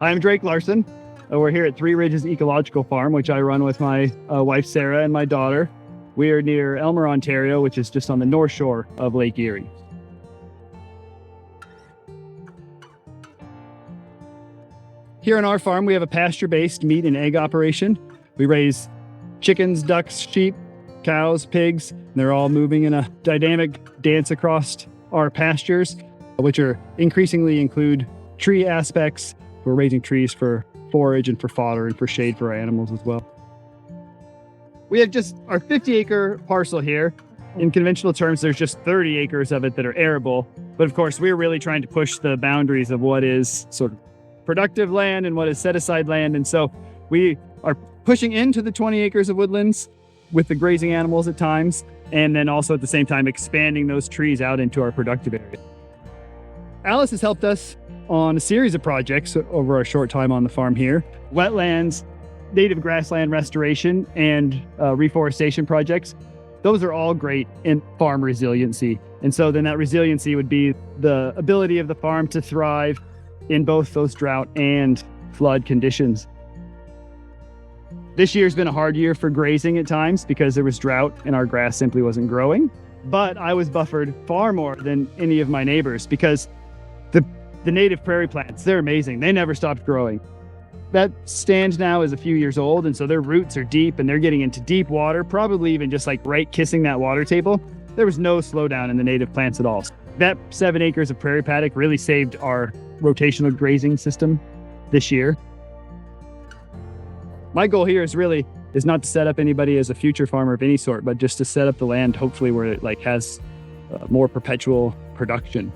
I'm Drake Larsen. We're here at Three Ridges Ecological Farm, which I run with my wife, Sarah, and my daughter. We are near Elmer, Ontario, which is just on the north shore of Lake Erie. Here on our farm, we have a pasture-based meat and egg operation. We raise chickens, ducks, sheep, cows, pigs, and they're all moving in a dynamic dance across our pastures, which are increasingly include tree aspects. We're raising trees for forage and for fodder and for shade for our animals as well. We have just our 50-acre parcel here. In conventional terms, there's just 30 acres of it that are arable. But of course, we're really trying to push the boundaries of what is sort of productive land and what is set-aside land. And so we are pushing into the 20 acres of woodlands with the grazing animals at times, and then also at the same time expanding those trees out into our productive area. ALUS has helped us on a series of projects over our short time on the farm here. Wetlands, native grassland restoration, and reforestation projects. Those are all great in farm resiliency. And so then that resiliency would be the ability of the farm to thrive in both those drought and flood conditions. This year's been a hard year for grazing at times because there was drought and our grass simply wasn't growing. But I was buffered far more than any of my neighbors because the native prairie plants, they're amazing. They never stopped growing. That stand now is a few years old, and so their roots are deep and they're getting into deep water, probably even just like right kissing that water table. There was no slowdown in the native plants at all. That 7 acres of prairie paddock really saved our rotational grazing system this year. My goal here is not to set up anybody as a future farmer of any sort, but just to set up the land hopefully where it has more perpetual production.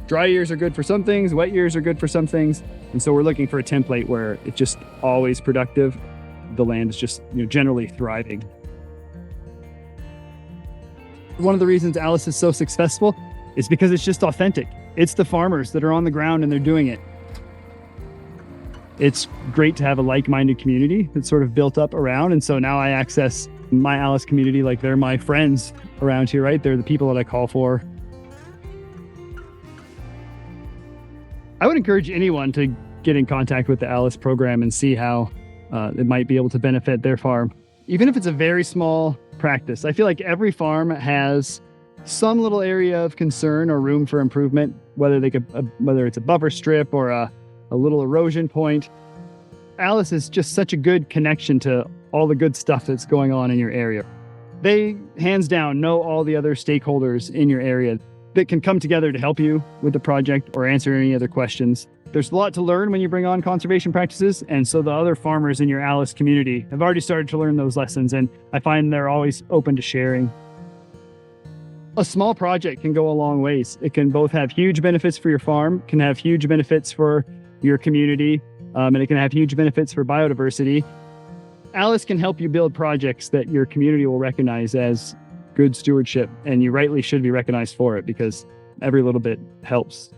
Dry years are good for some things, wet years are good for some things. And so we're looking for a template where it's just always productive. The land is just generally thriving. One of the reasons ALUS is so successful is because it's just authentic. It's the farmers that are on the ground and they're doing it. It's great to have a like-minded community that's sort of built up around. And so now I access my ALUS community like they're my friends around here, right? They're the people that I call for. I would encourage anyone to get in contact with the ALUS program and see how it might be able to benefit their farm. Even if it's a very small practice, I feel like every farm has some little area of concern or room for improvement, whether it's a buffer strip or a little erosion point. ALUS is just such a good connection to all the good stuff that's going on in your area. They, hands down, know all the other stakeholders in your area that can come together to help you with the project or answer any other questions. There's a lot to learn when you bring on conservation practices, and so the other farmers in your ALUS community have already started to learn those lessons, and I find they're always open to sharing. A small project can go a long ways. It can both have huge benefits for your farm, can have huge benefits for your community, and it can have huge benefits for biodiversity. ALUS can help you build projects that your community will recognize as good stewardship, and you rightly should be recognized for it because every little bit helps.